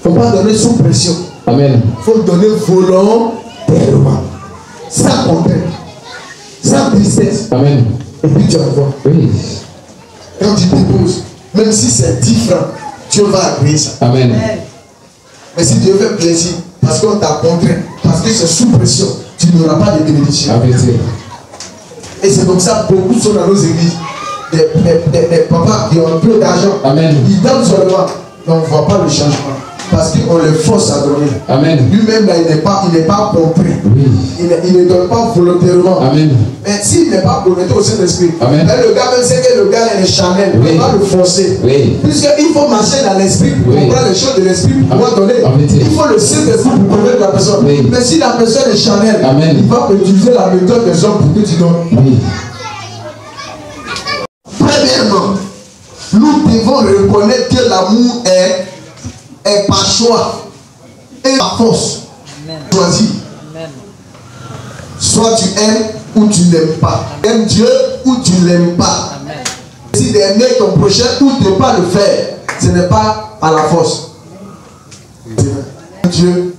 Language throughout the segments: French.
Il ne faut pas donner sous pression. Amen. Il faut donner volontairement. Sans contrainte. Sans tristesse. Amen. Et puis tu envoies. Oui. Quand tu déposes, même si c'est 10 francs, Dieu va agréer ça. Amen. Mais si Dieu fait plaisir, parce qu'on t'a contraint, parce que c'est sous pression, tu n'auras pas de bénédiction. Et c'est comme ça beaucoup sont dans nos églises. Des papas qui ont peu d'argent. Amen. Ils donnent seulement, mais on ne voit pas le changement. Parce qu'on les force à donner. Amen. Lui-même, là, il n'est pas compris. Oui. Il ne donne pas volontairement. Amen. Mais s'il n'est pas connecté au Saint-Esprit, Amen. le gars même sait que le gars est charnel. Oui. Il va le forcer. Oui. Puisqu'il faut marcher dans l'esprit pour Oui. comprendre les choses de l'esprit pour pouvoir donner. Amen. Il faut le Saint-Esprit pour connaître la personne. Oui. Mais si la personne est charnelle, Amen. il va utiliser la méthode des hommes pour que tu donnes. Oui. Premièrement, nous devons reconnaître que l'amour est par choix et par force. Choisis. Soit tu aimes ou tu n'aimes pas. Aimes Dieu ou tu ne l'aimes pas. Si d'aimer ton prochain ou de ne pas le faire, ce n'est pas à la force. Dieu,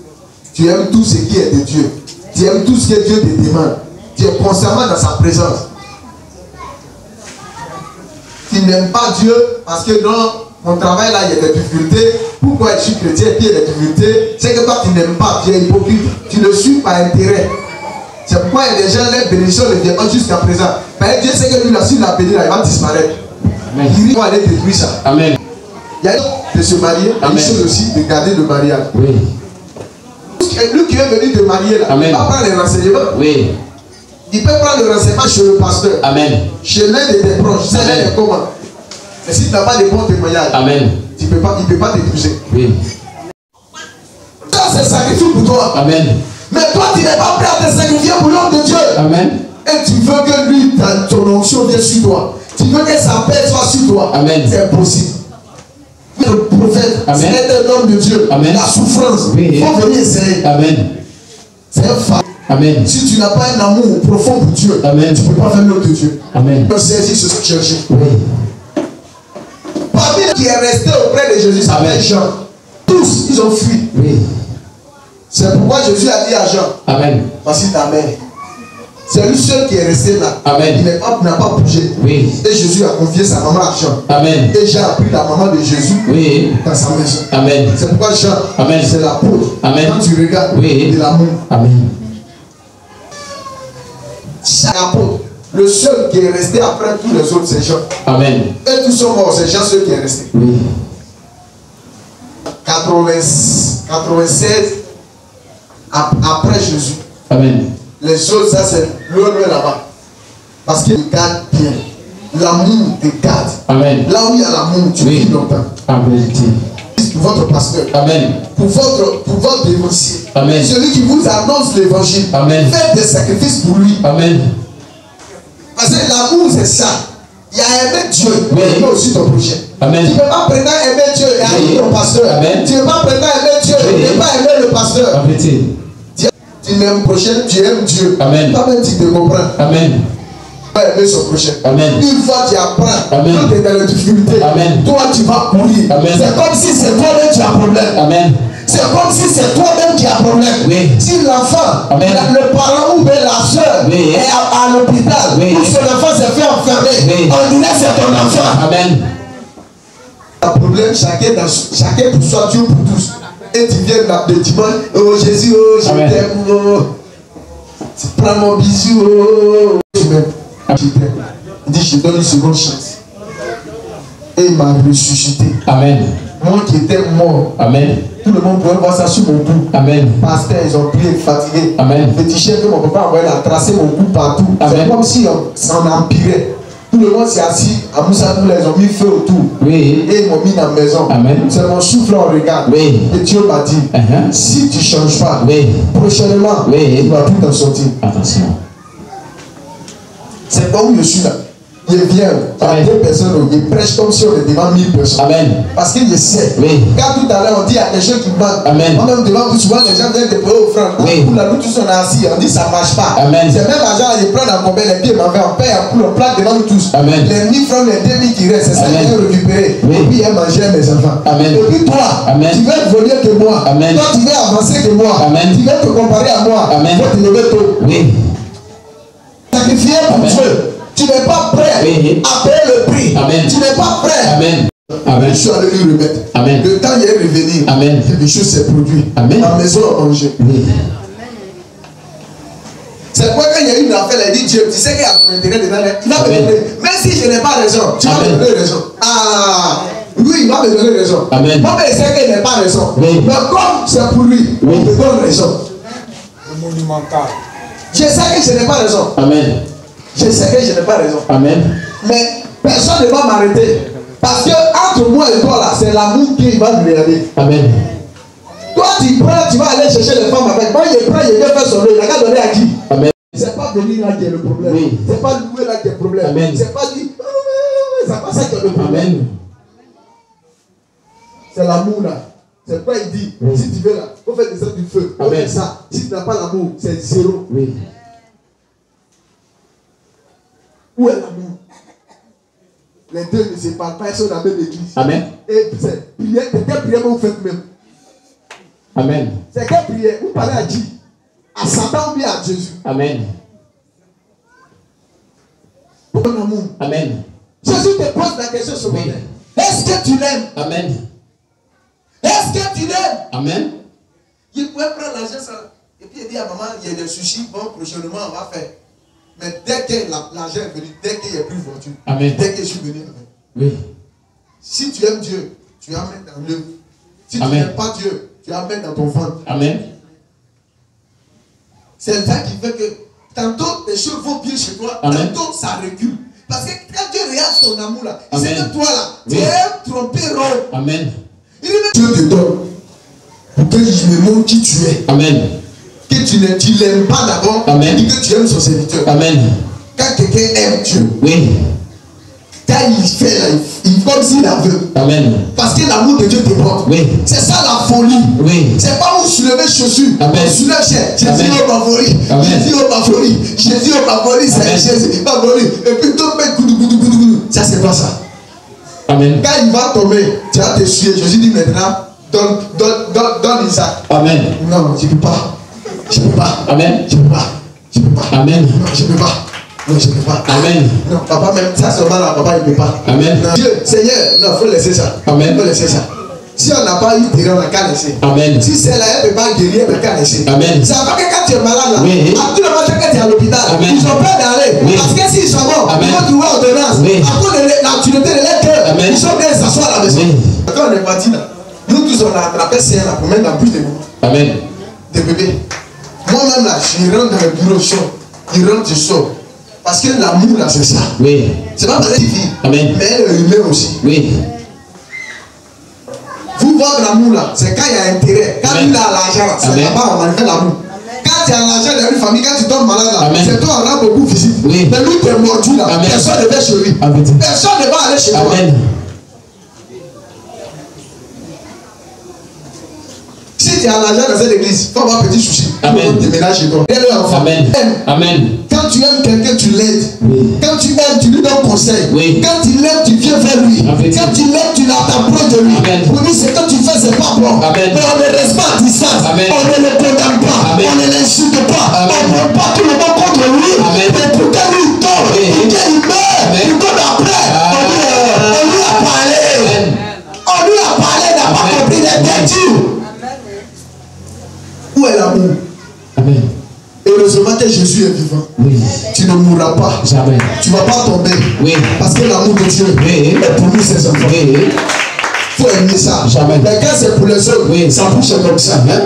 tu aimes tout ce qui est de Dieu. Tu aimes tout ce que Dieu te demande. Tu es constamment dans sa présence. Tu n'aimes pas Dieu parce que dans mon travail là, il y a des difficultés. Pourquoi je suis chrétien et il y a des difficultés? C'est que toi, tu n'aimes pas, tu es hypocrite. Tu ne suis pas intérêt. C'est pourquoi il y a des gens, les bénédictions ne viennent pas jusqu'à présent. Mais Dieu sait que lui, là, s'il l'a béni, là, il va disparaître. Amen. Il va aller détruire ça. Amen. Il y a une de se marier, il y a une chose aussi de garder le mariage. Oui. Lui qui est venu te marier là, Amen. il va prendre les renseignements. Oui. Il peut prendre le renseignement chez le pasteur. Amen. Chez l'un de tes proches. C'est l'un de comment. Mais si tu n'as pas de bons témoignages, Amen. il ne peut pas t'épouser. Oui. Ça, c'est sacrifice pour toi. Amen. Mais toi, tu n'es pas prêt à te sacrifier pour l'homme de Dieu. Amen. Et tu veux que lui, ton onction vienne sur toi. Tu veux que sa paix soit sur toi. Amen. C'est impossible. Le prophète, c'est un homme de Dieu. Amen. La souffrance. Oui. Il faut venir essayer. Amen. C'est un fait. Amen. Si tu n'as pas un amour profond pour Dieu, Amen. tu ne peux pas faire l'homme de Dieu. Amen. Tu peux saisir ce que tu cherches. Oui. Parmi ceux qui est resté auprès de Jésus, ça fait Jean. Tous, ils ont fui. Oui. C'est pourquoi Jésus a dit à Jean, Amen. voici ta mère. C'est lui seul qui est resté là. Amen. Il n'a pas bougé. Oui. Et Jésus a confié sa maman à Jean. Amen. Et Jean a pris la maman de Jésus Oui. dans sa maison. Amen. C'est pourquoi Jean, Amen. c'est l'apôtre. Amen. Quand tu regardes, Oui. de l'amour. Amen. Chaque apôtre, le seul qui est resté après tous les autres, c'est Jean. Amen. Et tous sont morts, c'est Jean seul qui est resté. Oui. 96 après Jésus. Amen. Les autres, ça c'est loin là-bas. Parce qu'il garde bien. L'amour te garde. Amen. Là où il y a l'amour, tu vis longtemps. Amen. Pour votre pasteur. Amen. Pour votre dévotier. Amen. Celui qui vous annonce l'évangile. Amen. Faites des sacrifices pour lui. Amen. Parce que l'amour, c'est ça. Il y a aimer Dieu, Oui. mais aimer aussi ton prochain. Amen. Tu ne peux pas prétendre aimer Dieu et haïr ton pasteur. Amen. Tu ne peux pas prétendre aimer Dieu Oui. et ne pas aimer le pasteur. Amen. Tu n'aimes prochain, tu aimes Dieu. Amen. Toi-même, tu te comprends. Amen. Tu vas aimer son prochain. Amen. Une fois tu apprends, Amen. quand tu es dans les difficultés, Amen. toi tu vas courir. Amen. C'est comme si c'est toi-même qui as problème. Amen. C'est comme si c'est toi-même qui as problème. Oui. Si l'enfant, Amen. le parent ou bien la soeur Oui. est à l'hôpital, Oui. ou son enfant s'est fait enfermer, Oui. on dirait que c'est ton enfant. Amen. Le problème, chacun pour soi, Dieu pour tous. Et tu viens là, le dimanche, oh Jésus, oh je Amen. t'aime, oh. Tu prends mon bisou, oh. Je t'aime. Il dit, je te donne une seconde chance. Et il m'a ressuscité. Amen. Moi qui étais mort. Amen. Tout le monde pouvait voir ça sur mon cou. Amen. Pasteur, ils ont prié, fatigué. Amen. Le t-shirt que mon papa envoyé a tracé mon cou partout. Amen. C'est comme si on empirait. Tout le monde s'est assis. À Moussa, nous les ont mis feu autour. Oui. Et ils m'ont mis dans la maison. Amen. C'est mon souffle, on regarde. Oui. Et Dieu m'a dit, si tu ne changes pas, Oui. prochainement, Oui. tu ne vas plus t'en sortir. Attention. C'est pas où je suis là. il vient à 2 personnes, il prêche comme si on était devant 1000 personnes. Amen. Parce qu'il je sais. Oui. Quand tout à l'heure on dit à quelqu'un qui manque, Amen. moi-même devant vous, souvent les gens viennent déposer offrande. Oui. Nous tous on est assis, on dit ça ne marche pas. Amen. C'est même l'argent, ils prennent en combien les pieds, on paye un coup, on plante devant nous tous. Amen. Les 1000 francs, les 2000 qui restent, c'est ça qu'ils ont récupéré. Oui. Et puis ils manger mes enfants. Amen. Et puis toi, Amen. tu veux évoluer que moi. Amen. Toi, tu veux avancer que moi. Amen. Tu veux te comparer à moi. Amen. Il faut te lever tôt. Oui. Sacrifier pour Amen. Dieu. Tu n'es pas prêt Oui. à payer le prix. Amen. Tu n'es pas prêt. Amen. Amen. Je suis allé lui remettre. Amen. Le temps est revenu. Amen. Quelque chose s'est produit. Amen. La maison a mangé. Oui. C'est pourquoi quand il y a une affaire, elle dit Dieu, tu sais qu'il y a ton intérêt dedans. Il va me Amen. donner. Même si je n'ai pas raison, tu vas Amen. me donner raison. Ah, oui, il va me donner raison. Amen. Moi, mais je sais qu'il n'a pas raison. Oui. Mais comme c'est pour lui, Oui. il me donne raison. Le monumental. Je sais que je n'ai pas raison. Amen. Je sais que je n'ai pas raison. Amen. Mais personne ne va m'arrêter. Parce que entre moi et toi là, c'est l'amour qui va nous regarder. Amen. Toi tu prends, tu vas aller chercher les femmes avec. Moi je prends, je vais faire son œil. Il a qu'à donner à qui? Amen. C'est pas venir là qui est le problème. Oui. C'est pas louer là qui est le problème. Amen. C'est pas dire, c'est pas ça qui est le problème. Amen. C'est l'amour là. C'est quoi il dit? Oui. Si tu veux là, faut faire des actes du feu. Faut Amen. faire ça. Si tu n'as pas l'amour, c'est zéro. Oui. Où est l'amour? Les deux ne se parlent pas, ils sont dans la même église. Amen. Et c'est prière, c'est quelle prière vous faites même? Amen. C'est quelle prière? Vous parlez à qui? À Satan ou bien à Jésus? Amen. Pour ton amour. Amen. Jésus te pose la question ce matin. Est-ce que tu l'aimes? Amen. Est-ce que tu l'aimes? Amen. Il pouvait prendre l'argent ça. Et puis il dit à maman, il y a des sushis, bon, prochainement on va faire. Mais dès que l'argent est venu, dès qu'il n'y a plus de voiture, Amen. dès que je suis venu, Oui. si tu aimes Dieu, tu amènes dans l'œuvre. Si tu Amen. n'aimes pas Dieu, tu amènes dans ton ventre. Amen. C'est ça qui fait que tantôt les choses vont bien chez toi, Amen. tantôt ça recule. Parce que quand Dieu regarde ton amour là, il Amen. sait que toi là, Oui. tu es trompé rond. Amen. Il dit Dieu te donne pour que je me montre qui tu es. Amen. Que tu ne l'aimes pas d'abord, Amen. il dit que tu aimes son serviteur. Amen. Quand quelqu'un aime Dieu, Oui. quand il fait là, il comme s'il la veut. Amen. Parce que l'amour de Dieu te porte. Oui. C'est ça la folie. Oui. C'est pas où soulever chaussures. Amen. On soulève chair. Jésus Amen. oh ma folie. Amen. Jésus oh ma folie. Jésus oh ma folie. C'est Amen. Jésus ma folie. Et puis tout met goudou goudou goudou goudou. Ça c'est pas ça. Amen. Quand il va tomber, tu vas te suer. Jésus dit maintenant, donne Isaac. Amen. Non, je ne peux pas. Je ne peux pas. Amen. Je ne peux pas. Je ne peux pas. Amen. Non, je ne peux pas. Non, je ne peux pas. Amen. Non, papa, même ça seulement là, papa, il ne peut pas. Amen. Non, Dieu, Seigneur, non, il faut laisser ça. Amen. Il faut laisser ça. Si on n'a pas eu terrain, on n'a qu'à laisser. Amen. Si c'est là, elle ne peut pas guérir, elle n'a qu'à laisser. Amen. C'est pas que quand tu es malade là, Oui. à tout le moment quand tu es à l'hôpital, Amen. ils ont peur d'aller. Oui. Parce que s'ils sont morts, Amen. ils vont trouver ordonnance. Oui. À cause de la tuneté de leur cœur, Amen. ils sont bien s'asseoir à la maison. Oui. Quand on est parti là, nous tous on a attrapé c'est là pour mettre dans plus de nous. Amen. Des bébés. Moi-même là, je rentre dans le bureau, je sors. Il rentre, je sors. Parce que l'amour là, c'est ça. Oui. C'est pas parce qu'il vit. Amen. Mais elle est humaine aussi. Oui. Vous, votre amour là, c'est quand il y a intérêt. Quand Amen. il a l'argent, c'est Amen. là-bas on manifeste l'amour. Quand tu as l'argent dans une famille, quand tu tombes malade là, Amen. c'est toi on rend beaucoup visite. Oui. Mais lui, tu es mordu là. Amen. Personne ne va chez lui. Amen. Personne ne va aller chez toi. Amen. Si tu as l'argent dans cette église, il faut avoir un petit souci. Amen. Tu déménages chez toi. Et le enfant. Amen. Amen. Quand tu aimes quelqu'un, tu l'aides. Oui. Quand tu aimes, tu lui donnes conseil. Oui. Quand tu l'aimes, tu viens vers lui. Amen. Quand tu l'aimes, tu t'approches de lui. Amen. Pour lui, ce que tu fais, c'est pas bon. Amen. Mais on ne reste pas à distance. Amen. On ne le condamne pas. Amen. On ne l'insulte pas. Amen. On ne prend pas tout le monde contre lui. Amen. Mais pour que lui il tombe, Oui. pour qu'il meurt, Amen. il tombe après. On lui a parlé. Amen. On lui a parlé, il n'a pas Amen. compris les têtus. Où est l'amour? Amen. Heureusement que Jésus est vivant. Oui. Tu ne mourras pas. Jamais. Tu ne vas pas tomber. Oui. Parce que l'amour de Dieu Oui. est pour nous, ses enfants. Oui. Il faut aimer ça. Jamais. Mais quand c'est pour les autres, Oui. ça bouge comme ça. Amen.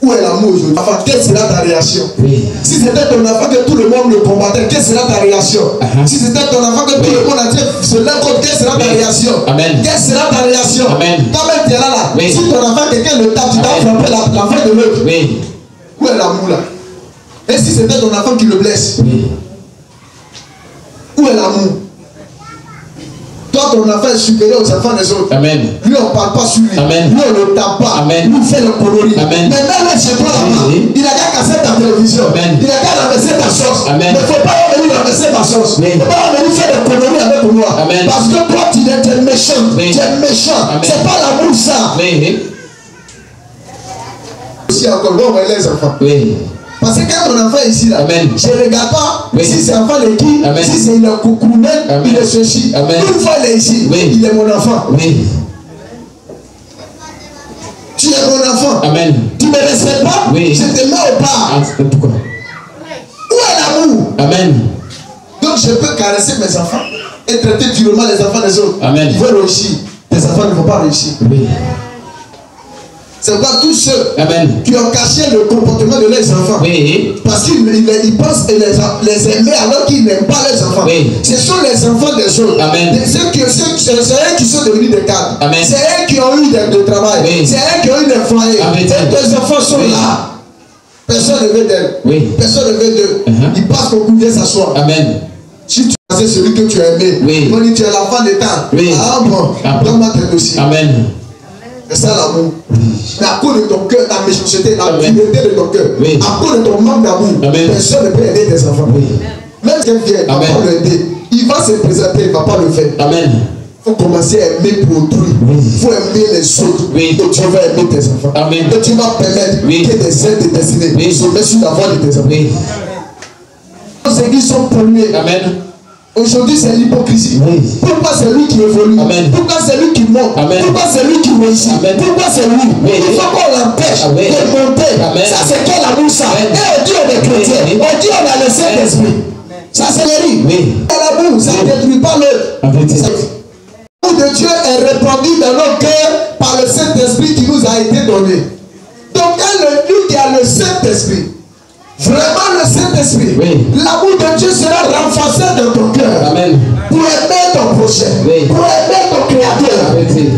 Où est l'amour aujourd'hui? Enfin, quelle sera ta réaction? Oui. Si c'était ton enfant que tout le monde le combattait, quelle sera ta réaction? Si c'était ton enfant que tout le monde entier se lève contre, quelle sera ta Oui. réaction? Amen. Quelle sera ta réaction? Amen. Quand même tu es là, Oui. si ton enfant, quelqu'un le tape, tu dois Amen. frapper la fin de l'autre. Oui. Où est l'amour là? Et si c'était ton enfant qui le blesse? Oui. Où est l'amour? l'amour. Toi, ton enfant est supérieur aux enfants des autres. Amen. Lui, on ne parle pas sur lui. Amen. Lui, on ne le tape pas. Amen. Lui, il fait le coloris. Amen. Mais même chez toi là-bas, Oui. il a qu'à casser ta télévision. Amen. Il a qu'à ramasser ta sauce. Amen. Il ne faut pas venir ramasser ta sauce. Oui. Il ne faut pas venir faire des coloris avec moi. Amen. Parce que toi, tu es méchant. Oui. Tu es méchant. Amen. C'est pas l'amour, ça. Oui. Aussi, encore, on va les enfants. Oui. Parce que quand mon enfant est ici, là, Amen. je ne regarde pas Oui. si c'est un enfant de qui, Amen. si c'est une coucounet, Amen. il est ceci. Amen. Une fois il est ici, Oui. il est mon enfant. Oui. Tu es mon enfant. Amen. Tu ne me respectes pas, Oui. je te mets au pas. Ah, c'est pourquoi? Où est l'amour? Amen. Donc je peux caresser mes enfants et traiter durement les enfants des autres. Amen. Ils vont réussir. Tes enfants ne vont pas réussir. Oui. C'est pourquoi tous ceux Amen. qui ont caché le comportement de leurs enfants, Oui. parce qu'ils pensent les aimer alors qu'ils n'aiment pas les enfants. Oui. Ce sont les enfants des autres. Amen. C'est eux qui sont devenus des cadres. Amen. C'est eux qui ont eu de travail. Oui. C'est eux qui ont eu des foyers. Amen. Tes enfants sont Oui. là. Personne ne veut d'elle. Oui. Personne ne veut d'eux. Ils passent au coup, viens s'asseoir. Amen. Si tu c'est celui que tu as aimé, Oui. on dit tu es l'enfant de temps. Oui. Ah bon, Amen. donne-moi tes dossiers. Amen. C'est ça l'amour. Mais à cause de ton cœur, ta méchanceté, la Amen. fidélité de ton cœur, Oui. à cause de ton manque d'amour, Amen. personne ne peut aider tes enfants. Oui. Même si quelqu'un vient, il ne va Amen. pas l'aider. Il va se présenter, il ne va pas le faire. Amen. Il faut commencer à aimer pour autrui. Oui. Il faut aimer les autres. Oui. Et tu vas aimer tes enfants. Amen. Et tu vas permettre Oui. que des aides de destinée Oui. se mettent sur la voie de tes enfants. Oui. Nos églises sont polluées. Amen. Aujourd'hui, c'est l'hypocrisie. Oui. Pourquoi c'est lui qui évolue? Amen. Pourquoi c'est lui qui monte? Amen. Pourquoi c'est lui qui réussit? Amen. Pourquoi c'est lui? Oui. Il faut qu'on l'empêche Amen. de monter. Amen. Ça, c'est quel amour ça? Amen. Et on dit on est chrétien. Oui. On dit on a le Saint-Esprit. Ça, c'est l'esprit. Oui. Quel amour? Ça ne détruit pas l'autre. En vérité. L'amour de Dieu est répandu dans nos cœurs par le Saint-Esprit qui nous a été donné. Donc, quand lui qui a le Saint-Esprit, vraiment le Saint-Esprit, Oui. l'amour de Dieu sera renforcé dans ton cœur. Amen. Pour aimer ton prochain. Oui. Pour aimer ton En créateur. vérité.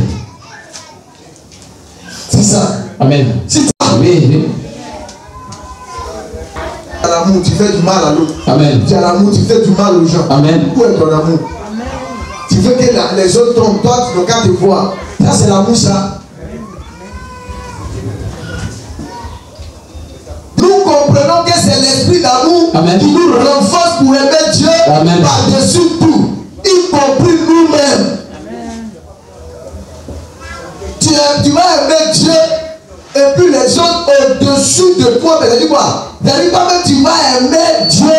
C'est ça. Amen. Si tu Oui. as l'amour, tu fais du mal à l'autre. Amen. Tu as l'amour, tu fais du mal aux gens. Amen. Où est ton amour? Tu veux que les autres tombent, toi, tu ne regardes te voir. Ça, c'est l'amour, ça. Nous comprenons que c'est l'esprit d'amour Amen. qui nous renforce pour aimer Dieu Amen. par-dessus tout, y compris nous-mêmes. Tu vas aimer Dieu et puis les autres au-dessus de toi. Mais dis quoi? Toi-même, tu vas aimer Dieu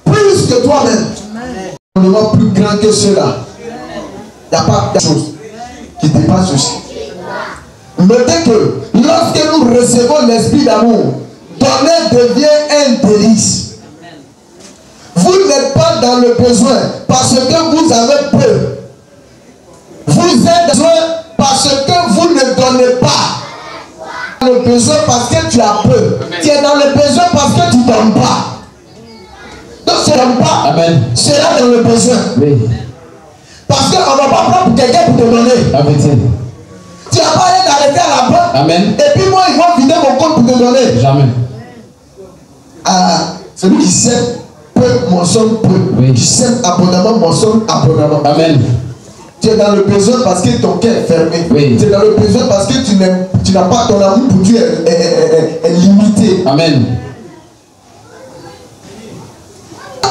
plus que toi-même. On ne va plus grand que cela. Il n'y a pas de chose qui dépasse ceci. Notez que lorsque nous recevons l'esprit d'amour, donner devient un délice. Vous n'êtes pas dans le besoin parce que vous avez peu. Vous êtes besoin parce que vous ne donnez pas. Dans le besoin parce que tu as peu. Tu es dans le besoin parce que tu ne donnes pas. Donc tu ne donnes pas. Amen. Tu seras dans le besoin. Oui. Parce qu'on ne va pas prendre quelqu'un pour te donner. En vérité. Tu n'as pas rien d'arrêter à la banque. Amen. Et puis moi, ils vont vider mon compte pour te donner. Jamais. Ah, celui qui sème peu, moissonne peu. Oui. Qui sème abondamment, moissonne abondamment. Amen. Tu es dans le besoin parce que ton cœur est fermé. Oui. Tu es dans le besoin parce que tu n'as pas ton amour pour Dieu est limité. Amen.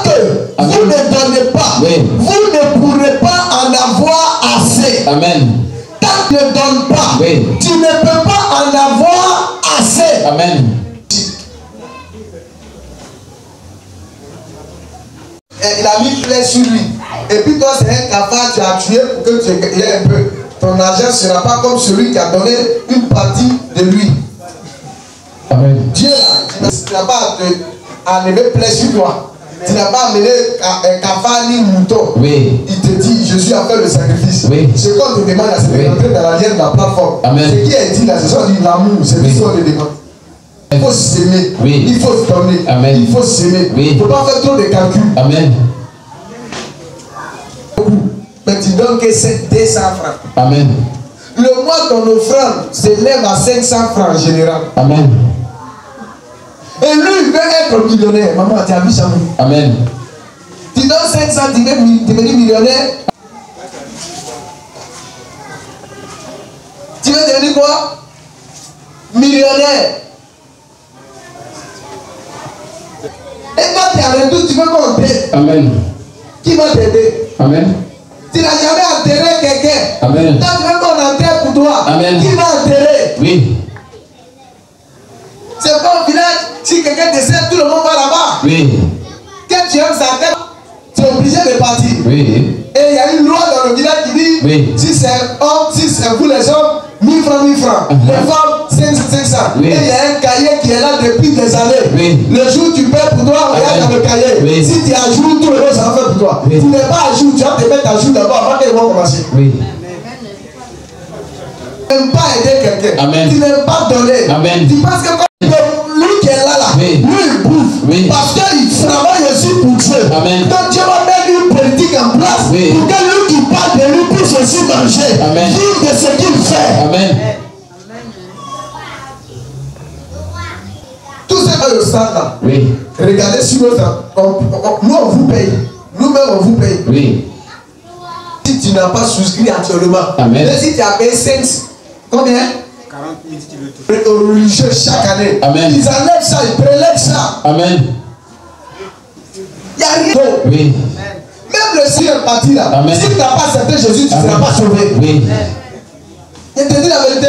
Que vous ne donnez pas, Oui. vous ne pourrez pas en avoir assez. Amen. Tant que tu ne donnes pas, Oui. tu ne peux pas en avoir assez. Amen. Il a mis plaie sur lui. Et puis toi, c'est un cafard, tu as tué pour que tu aies un peu. Ton argent ne sera pas comme celui qui a donné une partie de lui. Amen. Dieu, là, tu n'as pas enlevé plaie sur toi. Tu n'as pas amené un cafard ni un mouton. Oui. Il te dit, Jésus a fait le sacrifice. Oui. Ce qu'on te demande, c'est de rentrer dans la lienne de la plateforme. Amen. Ce qui est dit là, c'est ça, l'amour, c'est ce qu'on te demande. Il faut s'aimer. Oui. Il faut se donner. Amen. Il faut s'aimer. Oui. Il ne faut pas faire trop de calculs. Amen. Mais tu donnes que 200 francs. Amen. Le mois, ton offrande s'élève à 500 francs en général. Amen. Et lui, il veut être millionnaire. Maman, tu as vu ça? Amen. Tu donnes 500 500, tu veux devenir millionnaire. Tu veux devenir quoi? Millionnaire. Et quand tu es en retour, tu veux qu'on t'aide. Amen. Qui va t'aider? Amen. Tu n'as jamais enterré quelqu'un. Amen. Quand tu veux qu'on enterre pour toi, Amen. qui va enterrer? Oui. C'est pas au village, si quelqu'un décède, tout le monde va là-bas. Oui. Quand tu aimes sa tête, tu es obligé de partir. Oui. Et il y a une loi dans le village qui dit, Oui. si c'est homme, si c'est vous les hommes, 1000 francs, 1000 francs. Les femmes, 500, 500. Oui. Et il y a un cahier qui est là depuis des années. Oui. Le jour où tu paies pour toi, regarde dans le cahier. Oui. Si tu es à jour, tout le monde s'en fait pour toi. Oui. Tu n'es pas à jour, tu vas te mettre à jour d'abord avant qu'ils vont commencer. Oui. Tu n'aimes pas aider quelqu'un. Amen. Tu n'aimes pas donner. Amen. Tu penses que lui qui est là, Oui. lui il bouffe. Oui. Parce qu'il travaille aussi pour Dieu. Amen. Donc Dieu va mettre une politique en place Oui. pour que lui qui parle de lui puisse aussi manger. Amen. Vivre de ce qu'il fait. Amen. Tout ce que le stade là. Oui. Regardez sur nous, nous on vous paye. Nous-mêmes on vous paye. Oui. Si tu n'as pas souscrit actuellement, Amen. même si tu as payé 5, combien? 40 000 si tu veux tout. Aux religieux chaque année. Amen. Ils enlèvent ça, ils prélèvent ça. Amen. Il n'y a rien. Oui. Même le ciel est parti là. Amen. Si tu n'as pas accepté Jésus, tu ne seras Amen. pas sauvé. Oui. Je te dis la vérité.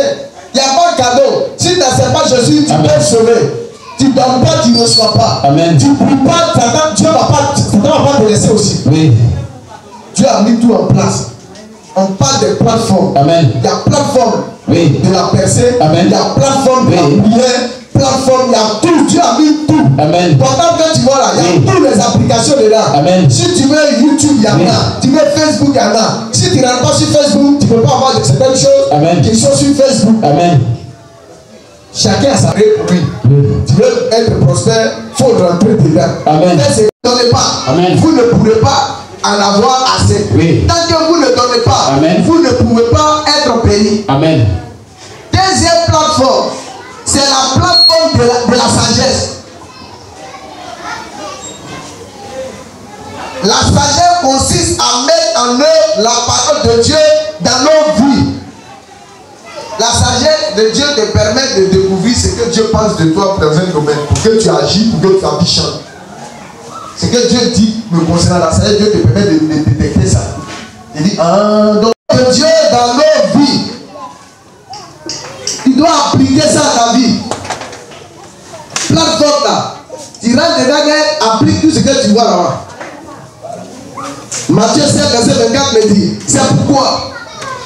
Il n'y a pas de cadeau. Si tu n'acceptes pas Jésus, tu Amen. peux être sauvé. Tu ne donnes pas, tu ne reçois pas. Amen. Tu ne pries pas, Dieu ne va pas te laisser aussi. Oui. Dieu a mis tout en place. On parle de plateforme. Amen. Il y a plateforme Oui. de la percée. Amen. Il y a plateforme de la Oui. prière. Plateforme, il y a tout. Dieu a mis tout. Amen. Pourtant, quand tu vois là, il y a Oui. toutes les applications dedans. Amen. Si tu veux YouTube, il y en Oui. a. Tu veux Facebook, il y en a. Si tu ne rentres pas sur Facebook, tu ne peux pas avoir certaines choses Amen. qui sont sur Facebook. Amen. Chacun a sa règle pour lui. Oui. Tu veux être prospère, il faut rentrer dedans. Amen. Mais ne donnez pas. Amen. Vous ne pourrez pas en avoir assez. Oui. Tant que vous ne donnez pas, Amen. vous ne pouvez pas être béni. Amen. Deuxième plateforme, c'est la plateforme de la sagesse. La sagesse consiste à mettre en œuvre la parole de Dieu dans nos vies. La sagesse de Dieu te permet de découvrir ce que Dieu pense de toi dans un domaine, pour que tu agis, pour que ta vie change. Ce que Dieu dit me concernant la sagesse, Dieu te permet de détecter ça. Il dit, donc Dieu dans nos vies, tu dois appliquer ça à ta vie. Plateforme là, tu rentres dedans et applique tout ce que tu vois là-bas. Matthieu 5, verset 24 me dit, c'est pourquoi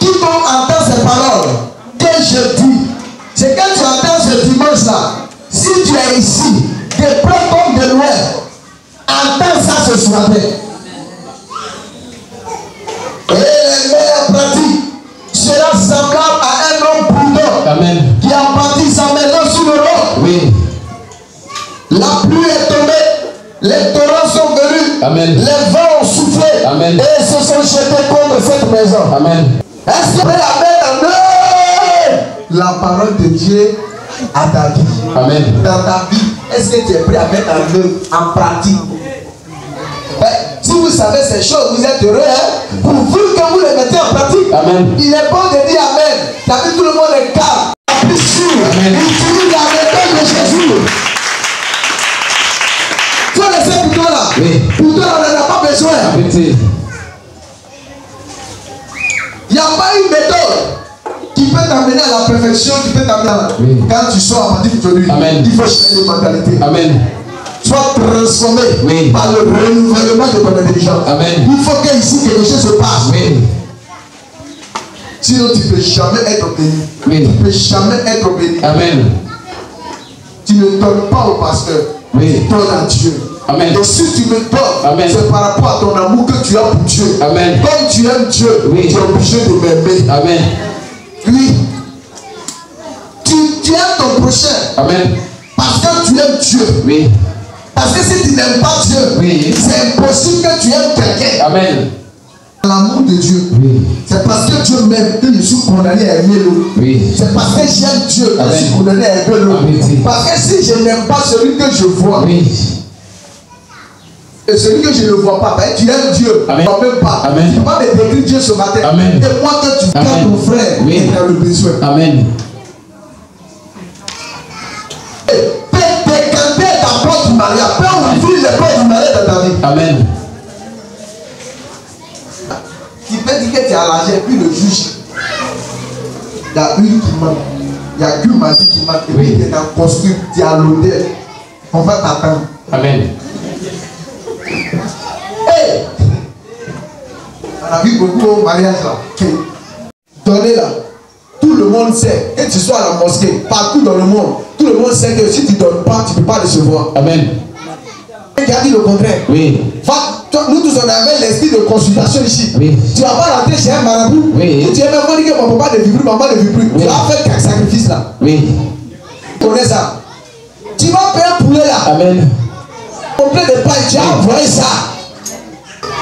quiconque entend ces paroles que je dis, c'est que tu entends ce dimanche là, si tu es ici, de près comme de loin, entends ça ce soir. Et les meilleures pratiques sera semblable à un homme prudent. Amen. Qui a bâti sa maison sur le roc. Oui. La pluie est tombée, les torrents sont venus, Amen. les vents ont soufflé. Amen. Et se sont jetés contre cette maison. Amen. Est-ce que tu peux la mettre en œuvre la parole de Dieu à ta vie? Amen. Dans ta vie, est-ce que tu es prêt à mettre en œuvre, en pratique? Si vous savez ces choses, vous êtes heureux, hein? Pourvu que vous les mettez en pratique. Amen. Il est bon de dire Amen. T'as vu, tout le monde est calme. Plus sûr. Amen. Il utilise la méthode de Jésus. Tu vas laisser pour toi là. Oui. Pour toi, on n'en a pas besoin. Arrêtez. Il n'y a pas une méthode qui peut t'amener à la perfection, qui peut t'amener à la... Oui. Quand tu sors à partir d'aujourd'hui, Amen. il faut changer de mentalité. Amen. Sois transformé Oui. par le renouvellement de ton intelligence. Amen. Il faut qu'ici quelque chose se passe. Oui. Sinon, tu ne peux jamais être béni. Oui. Tu ne peux jamais être béni. Amen. Tu ne donnes pas au pasteur. Oui. Tu donnes à Dieu. Amen. Et si tu me donnes, Amen. c'est par rapport à ton amour que tu as pour Dieu. Amen. Comme tu aimes Dieu, Oui. tu es obligé de m'aimer. Amen. Oui. Tu aimes ton prochain Amen. parce que tu aimes Dieu. Oui. Parce que si tu n'aimes pas Dieu, Oui. c'est impossible que tu aimes quelqu'un. Amen. L'amour de Dieu, Oui. c'est parce que Dieu m'aime que je suis condamné à aimer l'autre. Oui. C'est parce que j'aime Dieu que je Amen. suis condamné à aimer l'autre. Amen. Parce que si je n'aime pas celui que je vois, Oui. Et celui que je ne vois pas, tu aimes Dieu. Amen. Tu ne même pas. Amen. Tu ne peux pas me décrire Dieu ce matin. Amen. Et moi que tu gardes ton frère Oui. dans le besoin. Amen. Peut décanter ta porte du mariage. Peut ouvrir les portes du mariage dans ta vie. Amen. Tu peux dire que tu as l'argent et puis le juge. Il y a une qui manque. Il y a une magie qui manque. Et puis tu es dans costume, tu es à l'hôtel. On va t'attendre. Amen. Hey! On a vu beaucoup au mariage là. Donnez là. Tout le monde sait. Que tu sois à la mosquée, partout dans le monde, tout le monde sait que si tu ne donnes pas, tu ne peux pas recevoir. Amen. Qui a dit le contraire? Oui. Nous tous on avait l'esprit de consultation ici. Oui. Tu ne vas pas rentrer chez un marabout. Oui. Tu es même pas dit que mon papa ne vit plus, maman ne vit plus. Oui. Tu vas faire quelques sacrifices là. Oui. Tu connais ça? Tu vas payer un poulet là. Amen. Complet de paille, tu as envoyé ça.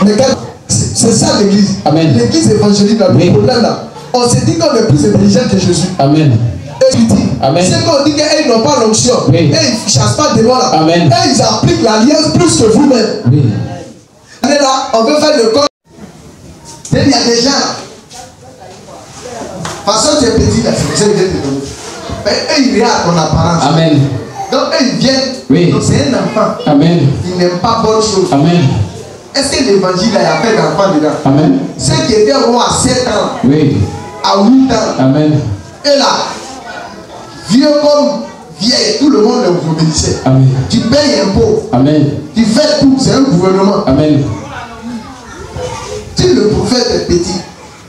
Regarde, c'est ça l'église. Amen. L'église évangélique là, Oui. le problème là. On s'est dit qu'on est plus intelligent que Jésus. Amen. Et tu dis, Amen. c'est qu'on dit qu'ils n'ont pas l'onction. Oui. Et ils ne chassent pas des démons là. Amen. Et ils appliquent l'alliance plus que vous-même. Oui. On est là, on veut faire le corps. Et il y a des gens là. De toute façon, tu es petit là, c'est ça que je vais te donner. Mais eux, ils regardent ton apparence. Amen. Donc, eux, ils viennent. Oui. Donc, c'est un enfant. Amen. Ils n'aiment pas bonne chose. Amen. Est-ce que l'évangile là, il y a pas d'enfants dedans? Amen. Ceux qui étaient rois à 7 ans, Oui. à 8 ans, Amen. et là, vieux comme vieille, tout le monde les obéissait. Amen. Tu payes impôt, Amen. tu fais tout, c'est un gouvernement. Amen. Si le prophète est petit,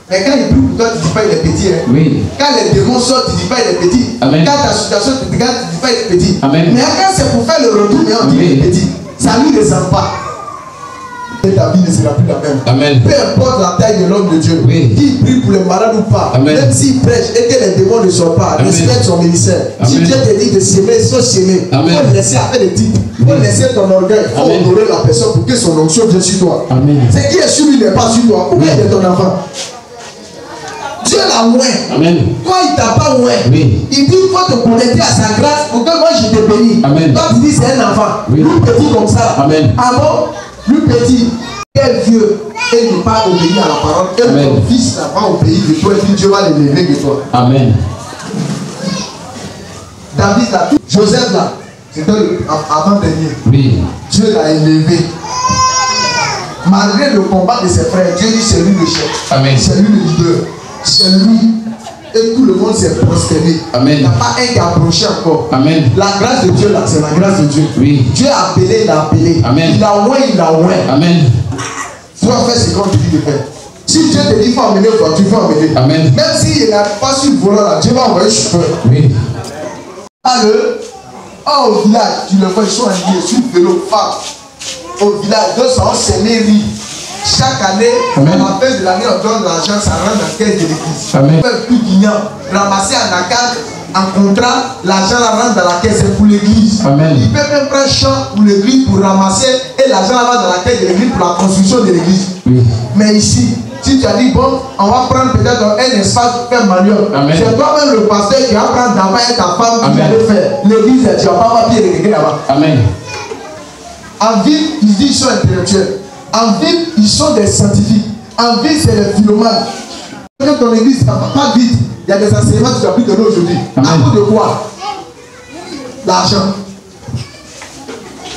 mais quand il prie pour toi, tu ne dis pas il est petit. Hein? Oui. Quand les démons sortent, tu ne dis pas il est petit. Amen. Quand ta situation te regarde, tu ne dis pas il est petit. Amen. Mais quand c'est pour faire le retour, mais on dit il est petit. Ça ne lui ressemble pas. Et ta vie ne sera plus la même. Amen. Peu importe la taille de l'homme de Dieu, Oui. qu'il prie pour les malades ou pas, Amen. même s'il prêche et que les démons ne sortent pas, Amen. respecte son ministère. Si Amen. Dieu te dit de s'aimer, il faut s'aimer. Il Amen. faut laisser faire des titres. Il faut laisser ton orgueil. Il faut Amen. honorer la personne pour que son onction vienne sur toi. Amen. Ce qui est sur lui n'est pas sur toi. Pourquoi il est ton enfant? Dieu l'a moins. Amen. Toi, il t'a pas moins. Oui. Il dit qu'il faut te connecter à sa grâce pour que moi je te bénis. Amen. Toi, tu dis c'est un enfant. Oui. Lui petit comme ça. Amen. Ah bon? Lui petit. Quel vieux et ne pas obéir à la parole. Et Amen. ton fils n'a pas obéi de toi et puis Dieu va l'élever de toi. Amen. David là, Joseph là, c'était avant-dernier. Oui. Dieu l'a élevé. Malgré le combat de ses frères, Dieu dit c'est lui le chef. Amen. C'est lui le leader. C'est lui. Et tout le monde s'est prosterné. Amen. Il n'y a pas un qui a approché encore. Amen. La grâce de Dieu là, c'est la grâce de Dieu. Oui. Dieu a appelé, il a appelé. Amen. Il a oint, il a oint. Amen. Tu dois faire ce qu'on te dit de faire. Si Dieu te dit qu'il faut emmener toi, tu vas emmener. Amen. Même s'il n'a pas sur le volant là, Dieu va envoyer un chauffeur. Oui. Au village, tu le vois, ils sont alliés sur le vélo, femme. Au village, 200 semé riz. Chaque année, Amen. à la fin de l'année, on donne l'argent, ça rentre dans la caisse de l'église. Amen. On fait plus guignant, ramasser en accord, en contrat, l'argent rentre dans la caisse, c'est pour l'église. Amen. Il peut même prendre un champ pour l'église pour ramasser et l'argent rentre dans la caisse de l'église pour la construction de l'église. Oui. Mais ici, si tu as dit, bon, on va prendre peut-être un espace pour faire manuel. Amen. C'est toi-même le pasteur qui va prendre d'abord et ta femme qui va Amen. le faire. L'église, tu vas pas papier et quelqu'un là-bas. Amen. En ville, ils disent qu'ils sont intellectuels. En ville, ils sont des scientifiques. En ville, c'est des philomanes. Quand ton église, ça va pas vite. Il y a des enseignements que tu dois plus donner aujourd'hui. À Amen. cause de quoi? L'argent.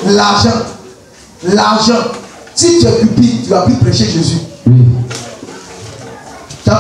L'argent. L'argent. Si tu es pupille, tu vas plus prêcher Jésus. Oui. Tu as